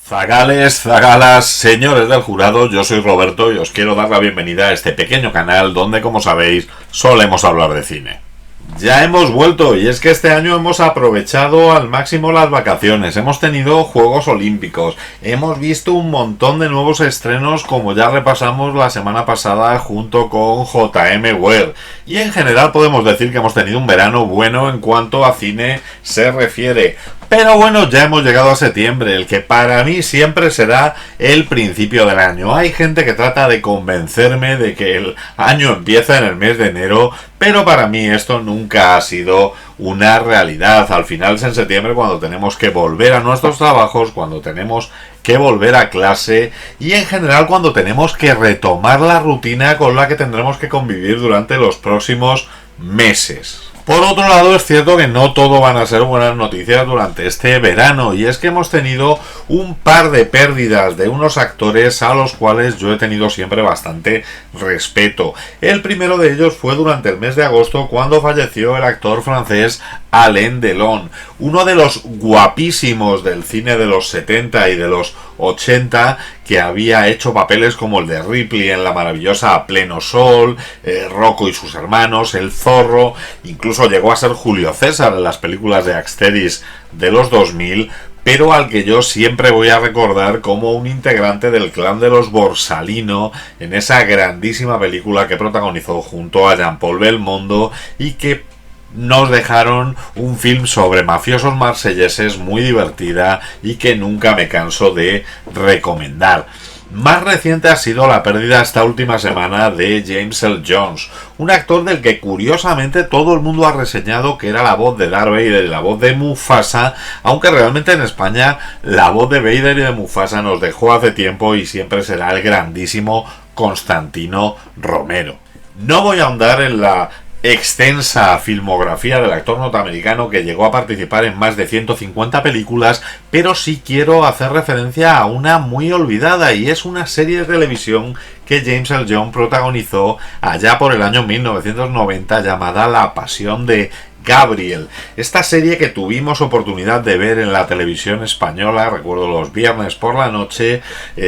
Zagales, zagalas, señores del jurado, yo soy Roberto y os quiero dar la bienvenida a este pequeño canal donde, como sabéis, solemos hablar de cine. Ya hemos vuelto y es que este año hemos aprovechado al máximo las vacaciones, hemos tenido Juegos Olímpicos, hemos visto un montón de nuevos estrenos como ya repasamos la semana pasada junto con JM Ware y en general podemos decir que hemos tenido un verano bueno en cuanto a cine se refiere. Pero bueno, ya hemos llegado a septiembre, el que para mí siempre será el principio del año. Hay gente que trata de convencerme de que el año empieza en el mes de enero, pero para mí esto nunca ha sido una realidad. Al final es en septiembre cuando tenemos que volver a nuestros trabajos, cuando tenemos que volver a clase y en general cuando tenemos que retomar la rutina con la que tendremos que convivir durante los próximos meses. Por otro lado, es cierto que no todo van a ser buenas noticias durante este verano, y es que hemos tenido un par de pérdidas de unos actores a los cuales yo he tenido siempre bastante respeto. El primero de ellos fue durante el mes de agosto, cuando falleció el actor francés Alain Delon, uno de los guapísimos del cine de los 70 y de los 80, que había hecho papeles como el de Ripley en la maravillosa A Pleno Sol, Rocco y sus hermanos, El Zorro, incluso llegó a ser Julio César en las películas de Asterix de los 2000, pero al que yo siempre voy a recordar como un integrante del clan de los Borsalino en esa grandísima película que protagonizó junto a Jean-Paul Belmondo y que nos dejaron un film sobre mafiosos marselleses muy divertida y que nunca me canso de recomendar. Más reciente ha sido la pérdida esta última semana de James Earl Jones, un actor del que curiosamente todo el mundo ha reseñado que era la voz de Darth Vader y la voz de Mufasa, aunque realmente en España la voz de Vader y de Mufasa nos dejó hace tiempo y siempre será el grandísimo Constantino Romero. No voy a ahondar en la extensa filmografía del actor norteamericano que llegó a participar en más de 150 películas, pero sí quiero hacer referencia a una muy olvidada y es una serie de televisión que James Earl Jones protagonizó allá por el año 1990 llamada La Pasión de Gabriel. Esta serie que tuvimos oportunidad de ver en la televisión española, recuerdo los viernes por la noche,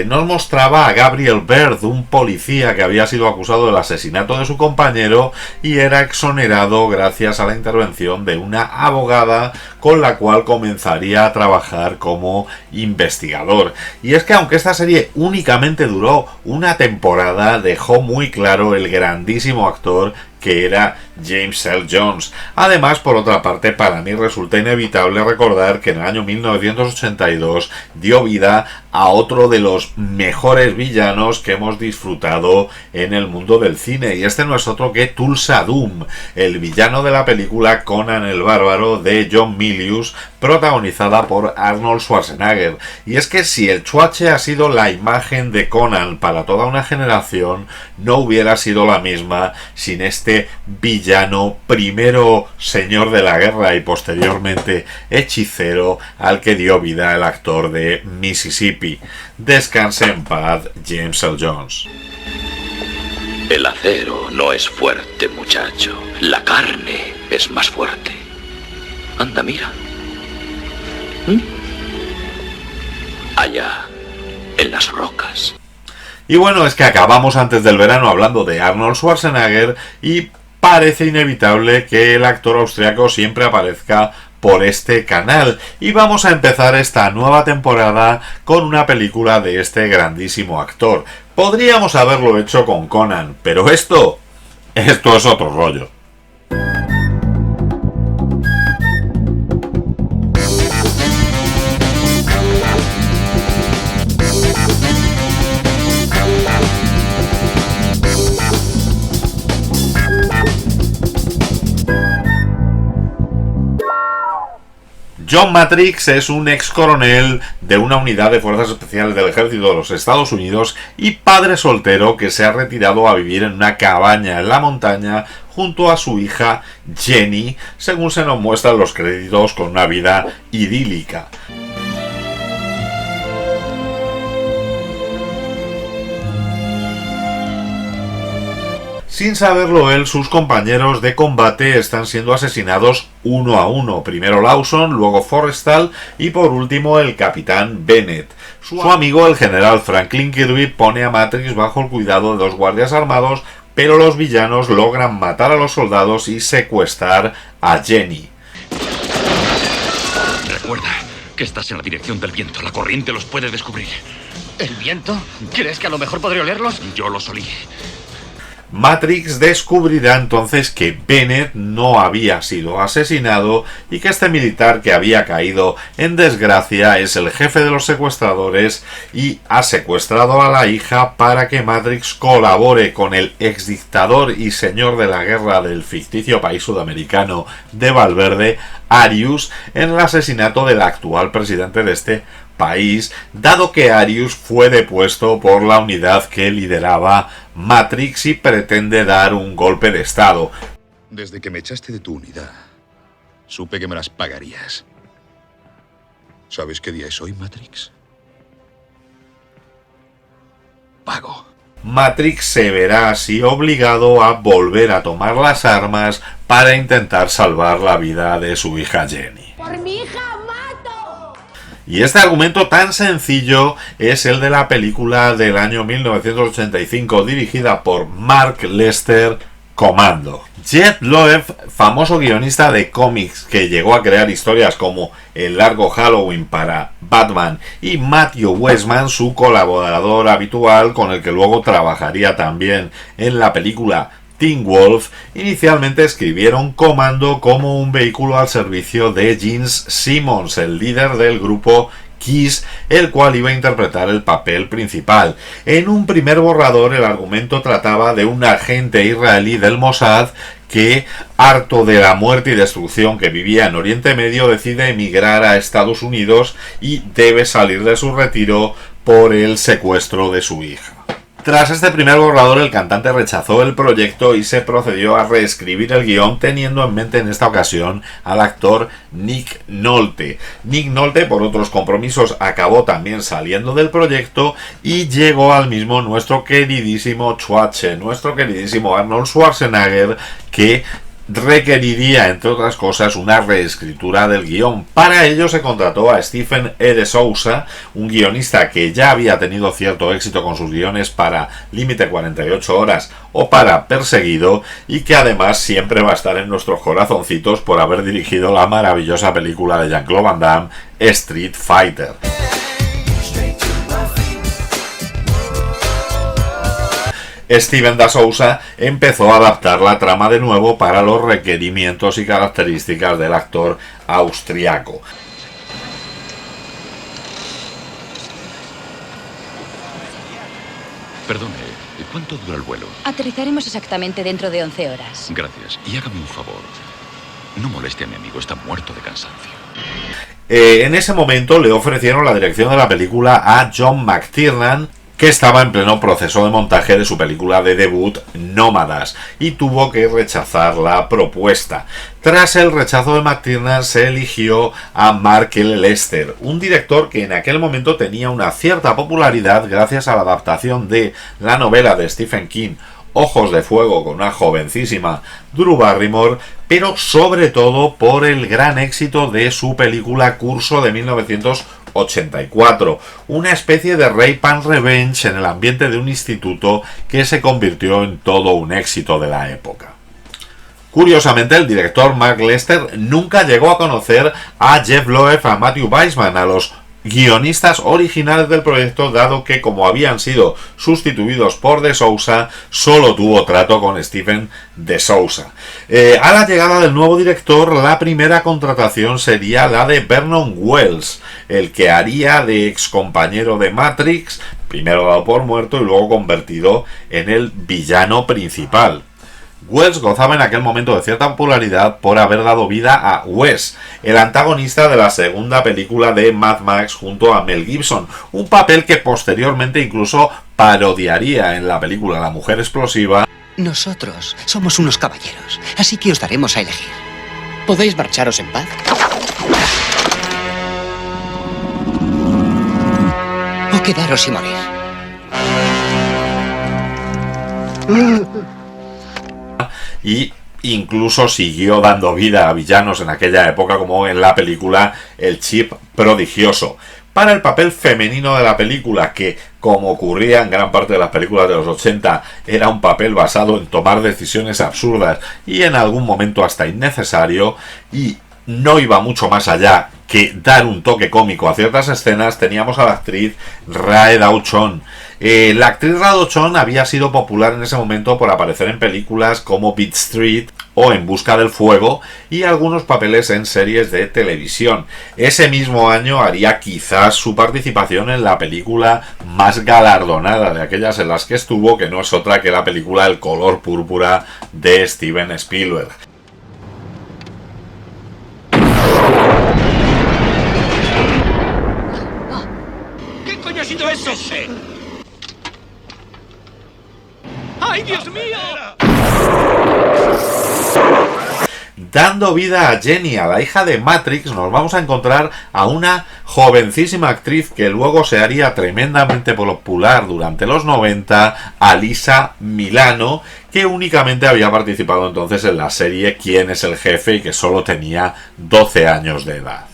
nos mostraba a Gabriel Byrd, un policía que había sido acusado del asesinato de su compañero y era exonerado gracias a la intervención de una abogada con la cual comenzaría a trabajar como investigador. Y es que aunque esta serie únicamente duró una temporada, dejó muy claro el grandísimo actor que era James Earl Jones. Además, por otra parte, para mí resulta inevitable recordar que en el año 1982 dio vida a otro de los mejores villanos que hemos disfrutado en el mundo del cine, y este no es otro que Tulsa Doom, el villano de la película Conan el Bárbaro de John Milius, protagonizada por Arnold Schwarzenegger. Y es que si el Chuache ha sido la imagen de Conan para toda una generación, no hubiera sido la misma sin este villano, primero señor de la guerra y posteriormente hechicero, al que dio vida el actor de Mississippi. Descanse en paz, James Earl Jones. El acero no es fuerte, muchacho. La carne es más fuerte. Anda, mira. Allá, en las rocas. Y bueno, es que acabamos antes del verano hablando de Arnold Schwarzenegger y parece inevitable que el actor austriaco siempre aparezca por este canal. Y vamos a empezar esta nueva temporada con una película de este grandísimo actor. Podríamos haberlo hecho con Conan, pero esto es otro rollo. John Matrix es un ex coronel de una unidad de fuerzas especiales del ejército de los Estados Unidos y padre soltero que se ha retirado a vivir en una cabaña en la montaña junto a su hija Jenny, según se nos muestran los créditos, con una vida idílica. Sin saberlo él, sus compañeros de combate están siendo asesinados uno a uno. Primero Lawson, luego Forrestal y por último el capitán Bennett. Su amigo, el general Franklin Kirby, pone a Matrix bajo el cuidado de dos guardias armados, pero los villanos logran matar a los soldados y secuestrar a Jenny. Recuerda que estás en la dirección del viento. La corriente los puede descubrir. ¿El viento? ¿Crees que a lo mejor podré olerlos? Yo los olí. Matrix descubrirá entonces que Bennett no había sido asesinado y que este militar que había caído en desgracia es el jefe de los secuestradores y ha secuestrado a la hija para que Matrix colabore con el exdictador y señor de la guerra del ficticio país sudamericano de Valverde, Arius, en el asesinato del actual presidente de este país, dado que Arius fue depuesto por la unidad que lideraba Matrix y pretende dar un golpe de estado. Desde que me echaste de tu unidad, supe que me las pagarías. ¿Sabes qué día es hoy, Matrix? Pago. Matrix se verá así obligado a volver a tomar las armas para intentar salvar la vida de su hija Jenny. ¡Por mi hija mato! Y este argumento tan sencillo es el de la película del año 1985 dirigida por Mark Lester, Commando. Jeff Loeb, famoso guionista de cómics que llegó a crear historias como El largo Halloween para Batman, y Matthew Weissman, su colaborador habitual con el que luego trabajaría también en la película Teen Wolf, inicialmente escribieron Commando como un vehículo al servicio de Gene Simmons, el líder del grupo Kiss, el cual iba a interpretar el papel principal. En un primer borrador el argumento trataba de un agente israelí del Mossad que, harto de la muerte y destrucción que vivía en Oriente Medio, decide emigrar a Estados Unidos y debe salir de su retiro por el secuestro de su hija. Tras este primer borrador, el cantante rechazó el proyecto y se procedió a reescribir el guión, teniendo en mente en esta ocasión al actor Nick Nolte. Nick Nolte, por otros compromisos, acabó también saliendo del proyecto y llegó al mismo nuestro queridísimo Arnold Schwarzenegger, que requeriría, entre otras cosas, una reescritura del guión. Para ello se contrató a Stephen E. de Souza, un guionista que ya había tenido cierto éxito con sus guiones para Límite 48 horas o para Perseguido, y que además siempre va a estar en nuestros corazoncitos por haber dirigido la maravillosa película de Jean-Claude Van Damme, Street Fighter. Steven da Souza empezó a adaptar la trama de nuevo para los requerimientos y características del actor austriaco. Perdone, ¿cuánto dura el vuelo? Aterrizaremos exactamente dentro de 11 horas. Gracias. Y hágame un favor. No moleste a mi amigo, está muerto de cansancio. En ese momento le ofrecieron la dirección de la película a John McTiernan, que estaba en pleno proceso de montaje de su película de debut Nómadas, y tuvo que rechazar la propuesta. Tras el rechazo de McTiernan se eligió a Mark Lester, un director que en aquel momento tenía una cierta popularidad gracias a la adaptación de la novela de Stephen King Ojos de Fuego con una jovencísima Drew Barrymore, pero sobre todo por el gran éxito de su película Curso de 1984, una especie de Rape and Revenge en el ambiente de un instituto que se convirtió en todo un éxito de la época. Curiosamente, el director Mark Lester nunca llegó a conocer a Jeff Loeb, a Matthew Weissman, a los guionistas originales del proyecto, dado que, como habían sido sustituidos por de Souza, solo tuvo trato con Stephen de Souza. A la llegada del nuevo director, la primera contratación sería la de Vernon Wells, el que haría de ex compañero de Matrix, primero dado por muerto y luego convertido en el villano principal. Wells gozaba en aquel momento de cierta popularidad por haber dado vida a Wes, el antagonista de la segunda película de Mad Max junto a Mel Gibson, un papel que posteriormente incluso parodiaría en la película La Mujer Explosiva. Nosotros somos unos caballeros, así que os daremos a elegir. ¿Podéis marcharos en paz? O quedaros y morir. y incluso siguió dando vida a villanos en aquella época, como en la película El Chip Prodigioso. Para el papel femenino de la película, que como ocurría en gran parte de las películas de los 80, era un papel basado en tomar decisiones absurdas y en algún momento hasta innecesario, y no iba mucho más allá que dar un toque cómico a ciertas escenas, teníamos a la actriz Rae Daw-Chon. La actriz Rae Daw-Chon había sido popular en ese momento por aparecer en películas como Beat Street o En Busca del Fuego y algunos papeles en series de televisión. Ese mismo año haría quizás su participación en la película más galardonada de aquellas en las que estuvo, que no es otra que la película El color púrpura de Steven Spielberg. ¿Qué coño ha sido eso? ¡Ay, Dios mío! Dando vida a Jenny, a la hija de Matrix, nos vamos a encontrar a una jovencísima actriz que luego se haría tremendamente popular durante los 90, Alyssa Milano, que únicamente había participado entonces en la serie ¿Quién es el jefe? Y que solo tenía 12 años de edad.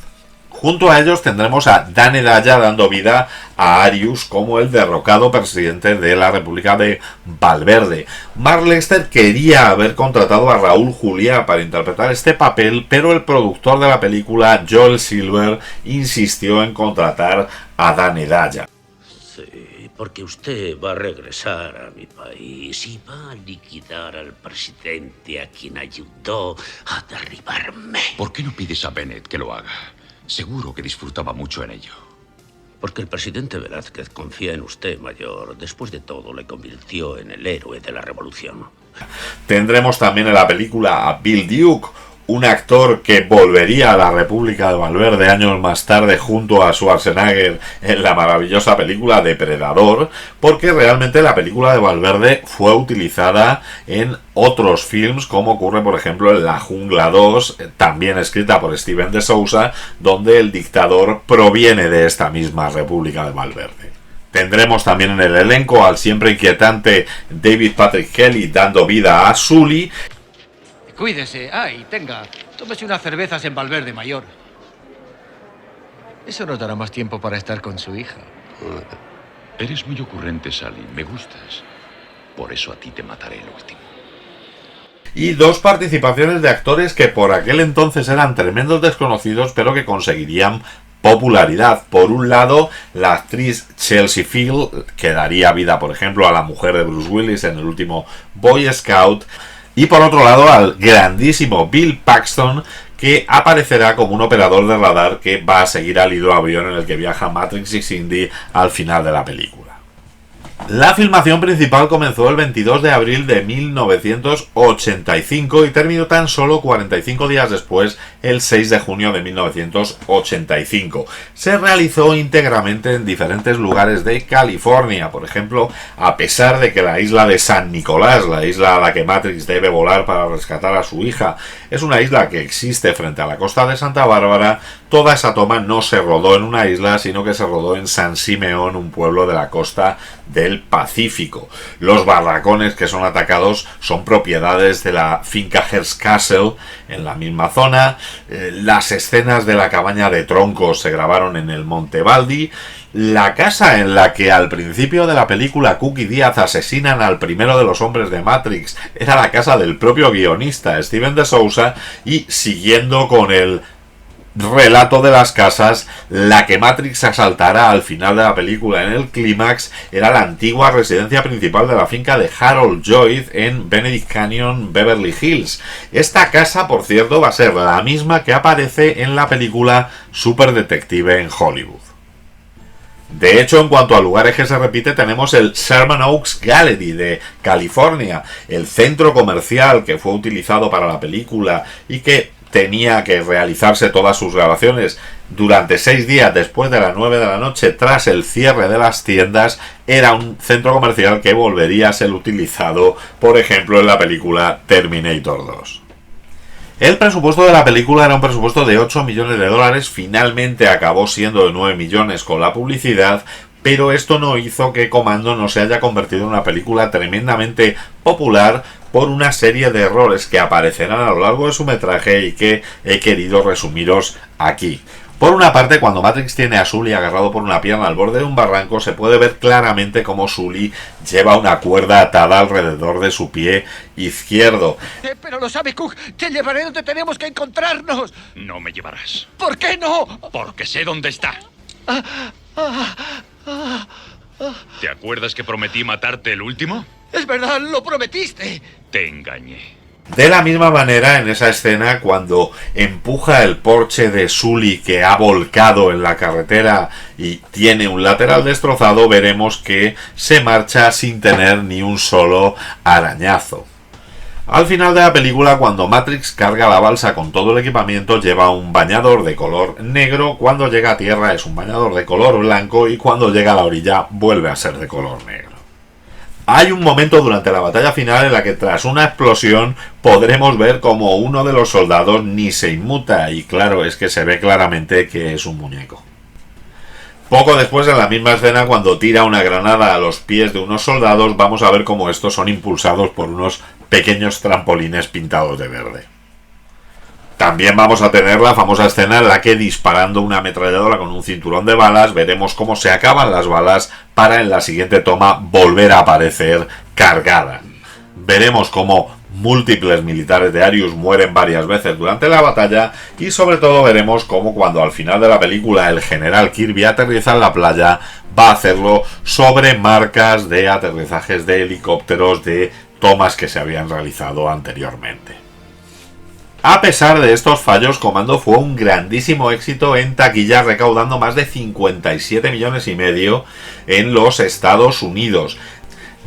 Junto a ellos tendremos a Dan Hedaya dando vida a Arius como el derrocado presidente de la República de Valverde. Mark Lester quería haber contratado a Raúl Juliá para interpretar este papel, pero el productor de la película, Joel Silver, insistió en contratar a Dan Hedaya. Sí, porque usted va a regresar a mi país y va a liquidar al presidente a quien ayudó a derribarme. ¿Por qué no pides a Bennett que lo haga? Seguro que disfrutaba mucho en ello. Porque el presidente Velázquez confía en usted, mayor. Después de todo, le convirtió en el héroe de la revolución. Tendremos también en la película a Bill Duke, un actor que volvería a la República de Valverde años más tarde junto a Schwarzenegger en la maravillosa película Depredador, porque realmente la película de Valverde fue utilizada en otros films, como ocurre por ejemplo en La Jungla 2, también escrita por Steven de Souza, donde el dictador proviene de esta misma República de Valverde. Tendremos también en el elenco al siempre inquietante David Patrick Kelly dando vida a Sully. Cuídese. Ay, tenga. Tómese unas cervezas en Valverde Mayor. Eso nos dará más tiempo para estar con su hija. Eres muy ocurrente, Sally. Me gustas. Por eso a ti te mataré el último. Y dos participaciones de actores que por aquel entonces eran tremendos desconocidos, pero que conseguirían popularidad. Por un lado, la actriz Chelsea Field, que daría vida, por ejemplo, a la mujer de Bruce Willis en el último Boy Scout. Y por otro lado, al grandísimo Bill Paxton, que aparecerá como un operador de radar que va a seguir al hidroavión en el que viaja Matrix y Cindy al final de la película. La filmación principal comenzó el 22 de abril de 1985 y terminó tan solo 45 días después, el 6 de junio de 1985. Se realizó íntegramente en diferentes lugares de California. Por ejemplo, a pesar de que la isla de San Nicolás, la isla a la que Matrix debe volar para rescatar a su hija, es una isla que existe frente a la costa de Santa Bárbara, toda esa toma no se rodó en una isla, sino que se rodó en San Simeón, un pueblo de la costa del Pacífico. Los barracones que son atacados son propiedades de la finca Hearst Castle en la misma zona. Las escenas de la cabaña de troncos se grabaron en el Monte Baldi. La casa en la que al principio de la película Cook y Díaz asesinan al primero de los hombres de Matrix era la casa del propio guionista Steven de Souza, y siguiendo con el relato de las casas, la que Matrix asaltará al final de la película en el clímax era la antigua residencia principal de la finca de Harold Lloyd en Benedict Canyon, Beverly Hills. Esta casa, por cierto, va a ser la misma que aparece en la película Super Detective en Hollywood. De hecho, en cuanto a lugares que se repite, tenemos el Sherman Oaks Gallery de California, el centro comercial que fue utilizado para la película y que tenía que realizarse todas sus grabaciones durante 6 días después de las 9 de la noche tras el cierre de las tiendas. Era un centro comercial que volvería a ser utilizado, por ejemplo, en la película Terminator 2. El presupuesto de la película era un presupuesto de $8 millones, finalmente acabó siendo de 9 millones con la publicidad, pero esto no hizo que Commando no se haya convertido en una película tremendamente popular, por una serie de errores que aparecerán a lo largo de su metraje y que he querido resumiros aquí. Por una parte, cuando Matrix tiene a Sully agarrado por una pierna al borde de un barranco, se puede ver claramente cómo Sully lleva una cuerda atada alrededor de su pie izquierdo. Pero lo sabe, Cook. Te llevaré donde tenemos que encontrarnos. No me llevarás. ¿Por qué no? Porque sé dónde está. ¿Te acuerdas que prometí matarte el último? Es verdad, lo prometiste. Te engañé. De la misma manera, en esa escena, cuando empuja el Porsche de Sully que ha volcado en la carretera y tiene un lateral destrozado, veremos que se marcha sin tener ni un solo arañazo. Al final de la película, cuando Matrix carga la balsa con todo el equipamiento, lleva un bañador de color negro, cuando llega a tierra es un bañador de color blanco y cuando llega a la orilla vuelve a ser de color negro. Hay un momento durante la batalla final en la que tras una explosión podremos ver como uno de los soldados ni se inmuta y claro, es que se ve claramente que es un muñeco. Poco después, en la misma escena, cuando tira una granada a los pies de unos soldados, vamos a ver cómo estos son impulsados por unos pequeños trampolines pintados de verde. También vamos a tener la famosa escena en la que, disparando una ametralladora con un cinturón de balas, veremos cómo se acaban las balas para en la siguiente toma volver a aparecer cargada. Veremos cómo múltiples militares de Arius mueren varias veces durante la batalla y sobre todo veremos cómo cuando al final de la película el general Kirby aterriza en la playa va a hacerlo sobre marcas de aterrizajes de helicópteros de tomas que se habían realizado anteriormente. A pesar de estos fallos, Commando fue un grandísimo éxito en taquilla, recaudando más de 57,5 millones en los Estados Unidos.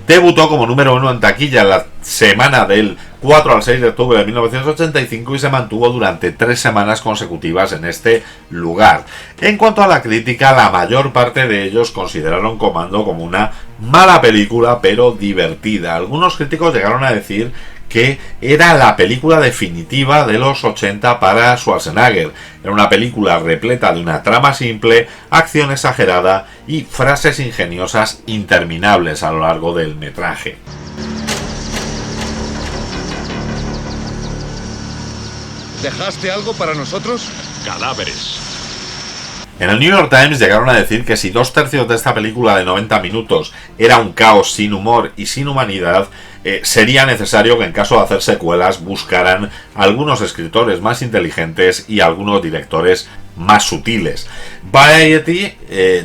Debutó como número 1 en taquilla en la semana del 4 al 6 de octubre de 1985 y se mantuvo durante 3 semanas consecutivas en este lugar. En cuanto a la crítica, la mayor parte de ellos consideraron Commando como una mala película, pero divertida. Algunos críticos llegaron a decir que era la película definitiva de los 80 para Schwarzenegger. Era una película repleta de una trama simple, acción exagerada y frases ingeniosas interminables a lo largo del metraje. ¿Dejaste algo para nosotros? Cadáveres. En el New York Times llegaron a decir que si 2/3 de esta película de 90 minutos era un caos sin humor y sin humanidad, sería necesario que en caso de hacer secuelas buscaran algunos escritores más inteligentes y algunos directores más sutiles. Variety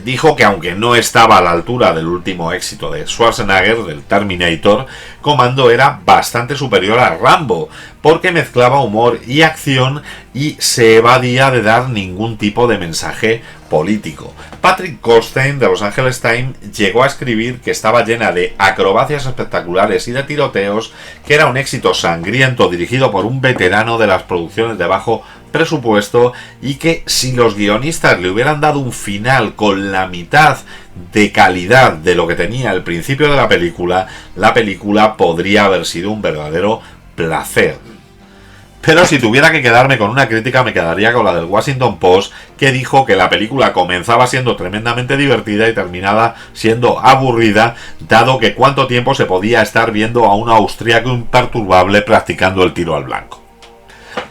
dijo que aunque no estaba a la altura del último éxito de Schwarzenegger, del Terminator, Commando era bastante superior a Rambo, porque mezclaba humor y acción y se evadía de dar ningún tipo de mensaje político. Patrick Goldstein de Los Angeles Times llegó a escribir que estaba llena de acrobacias espectaculares y de tiroteos, que era un éxito sangriento dirigido por un veterano de las producciones de bajo presupuesto y que si los guionistas le hubieran dado un final con la mitad de calidad de lo que tenía al principio de la película podría haber sido un verdadero placer. Pero si tuviera que quedarme con una crítica, me quedaría con la del Washington Post, que dijo que la película comenzaba siendo tremendamente divertida y terminaba siendo aburrida, dado que cuánto tiempo se podía estar viendo a un austríaco imperturbable practicando el tiro al blanco.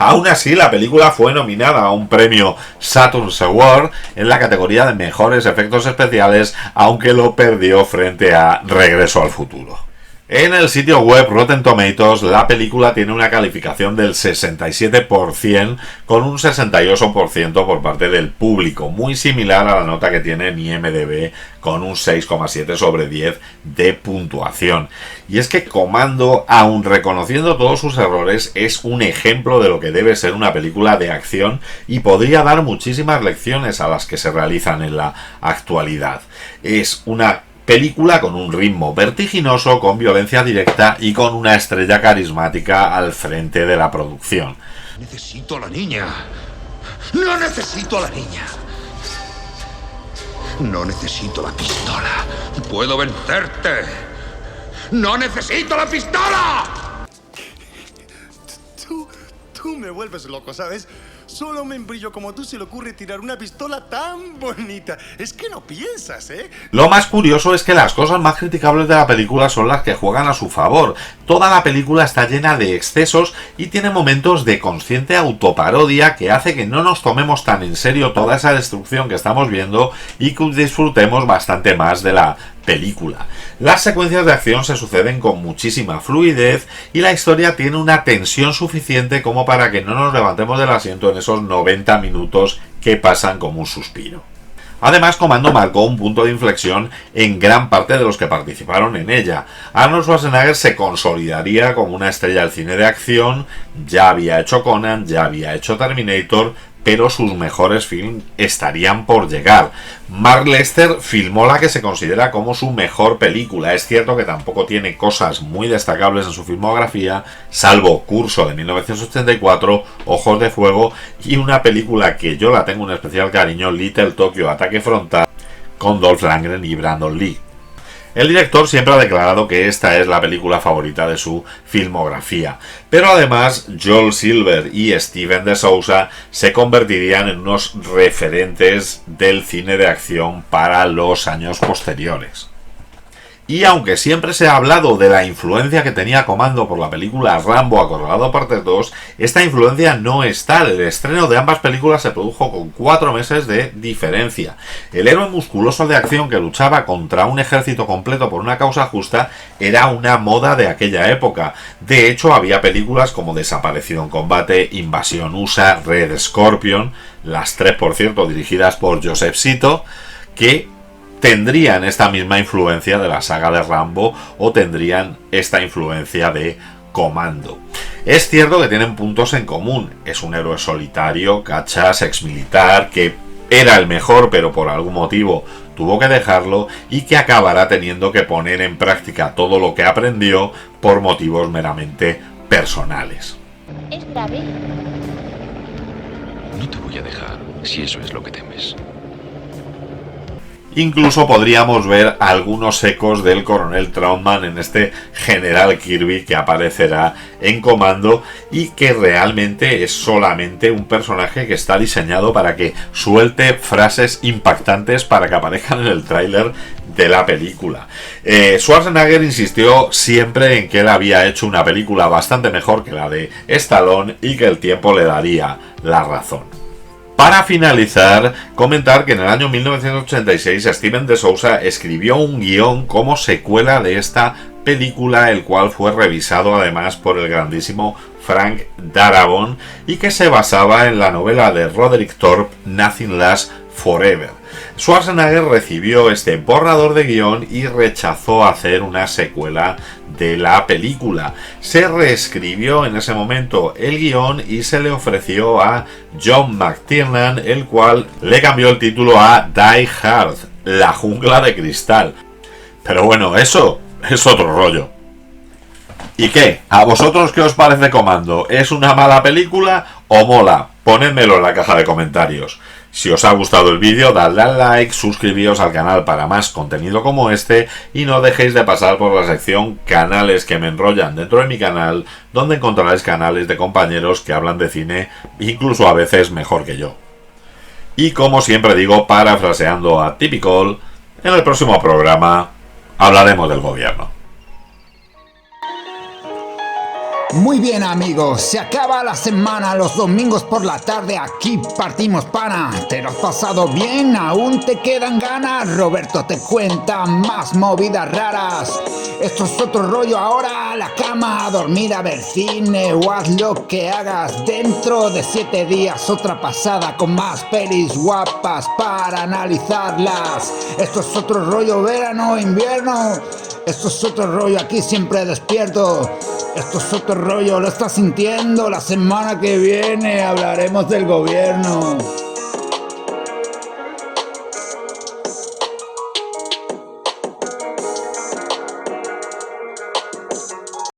Aún así, la película fue nominada a un premio Saturn's Award en la categoría de mejores efectos especiales, aunque lo perdió frente a Regreso al Futuro. En el sitio web Rotten Tomatoes, la película tiene una calificación del 67%, con un 68% por parte del público, muy similar a la nota que tiene en IMDb, con un 6,7 sobre 10 de puntuación. Y es que Commando, aun reconociendo todos sus errores, es un ejemplo de lo que debe ser una película de acción y podría dar muchísimas lecciones a las que se realizan en la actualidad. Es una película con un ritmo vertiginoso, con violencia directa y con una estrella carismática al frente de la producción. Necesito a la niña. No necesito a la niña. No necesito la pistola. Puedo vencerte. ¡No necesito la pistola! Tú me vuelves loco, ¿sabes? Solo a un membrillo como tú se le ocurre tirar una pistola tan bonita. Es que no piensas, ¿eh? Lo más curioso es que las cosas más criticables de la película son las que juegan a su favor. Toda la película está llena de excesos y tiene momentos de consciente autoparodia que hace que no nos tomemos tan en serio toda esa destrucción que estamos viendo y que disfrutemos bastante más de la película. Las secuencias de acción se suceden con muchísima fluidez y la historia tiene una tensión suficiente como para que no nos levantemos del asiento en esos 90 minutos que pasan como un suspiro. Además, Commando marcó un punto de inflexión en gran parte de los que participaron en ella. Arnold Schwarzenegger se consolidaría como una estrella del cine de acción, ya había hecho Conan, ya había hecho Terminator, pero sus mejores films estarían por llegar. Mark Lester filmó la que se considera como su mejor película. Es cierto que tampoco tiene cosas muy destacables en su filmografía, salvo Curso de 1984, Ojos de Fuego y una película que yo la tengo un especial cariño, Little Tokyo, Ataque Frontal, con Dolph Lundgren y Brandon Lee. El director siempre ha declarado que esta es la película favorita de su filmografía, pero además Joel Silver y Steven de Souza se convertirían en unos referentes del cine de acción para los años posteriores. Y aunque siempre se ha hablado de la influencia que tenía Commando por la película Rambo Acorralado Parte 2, esta influencia no es tal. El estreno de ambas películas se produjo con 4 meses de diferencia. El héroe musculoso de acción que luchaba contra un ejército completo por una causa justa era una moda de aquella época. De hecho, había películas como Desaparecido en Combate, Invasión USA, Red Scorpion, las 3 por cierto dirigidas por Joseph Zito, que tendrían esta misma influencia de la saga de Rambo o tendrían esta influencia de Commando. Es cierto que tienen puntos en común. Es un héroe solitario, cachas, exmilitar, que era el mejor pero por algún motivo tuvo que dejarlo y que acabará teniendo que poner en práctica todo lo que aprendió por motivos meramente personales. ¿Es grave? No te voy a dejar, si eso es lo que temes. Incluso podríamos ver algunos ecos del coronel Trautman en este general Kirby que aparecerá en Commando y que realmente es solamente un personaje que está diseñado para que suelte frases impactantes para que aparezcan en el tráiler de la película. Schwarzenegger insistió siempre en que él había hecho una película bastante mejor que la de Stallone y que el tiempo le daría la razón. Para finalizar, comentar que en el año 1986 Steven de Souza escribió un guión como secuela de esta película, el cual fue revisado además por el grandísimo Frank Darabont y que se basaba en la novela de Roderick Thorpe Nothing Lasts Forever. Schwarzenegger recibió este borrador de guión y rechazó hacer una secuela de la película. Se reescribió en ese momento el guión y se le ofreció a John McTiernan, el cual le cambió el título a Die Hard, la jungla de cristal. Pero bueno, eso es otro rollo. ¿Y qué? ¿A vosotros qué os parece Commando? ¿Es una mala película o mola? Ponedmelo en la caja de comentarios. Si os ha gustado el vídeo, dadle al like, suscribíos al canal para más contenido como este y no dejéis de pasar por la sección canales que me enrollan dentro de mi canal, donde encontraréis canales de compañeros que hablan de cine, incluso a veces mejor que yo. Y como siempre digo, parafraseando a Typical, en el próximo programa hablaremos del gobierno. Muy bien amigos, se acaba la semana, los domingos por la tarde aquí partimos pana. ¿Te lo has pasado bien? ¿Aún te quedan ganas? Roberto te cuenta más movidas raras. Esto es otro rollo, ahora a la cama, a dormir, a ver cine o haz lo que hagas. Dentro de 7 días otra pasada con más pelis guapas para analizarlas. Esto es otro rollo, verano, invierno. Esto es otro rollo, aquí siempre despierto. Esto es otro rollo, lo estás sintiendo. La semana que viene hablaremos del gobierno.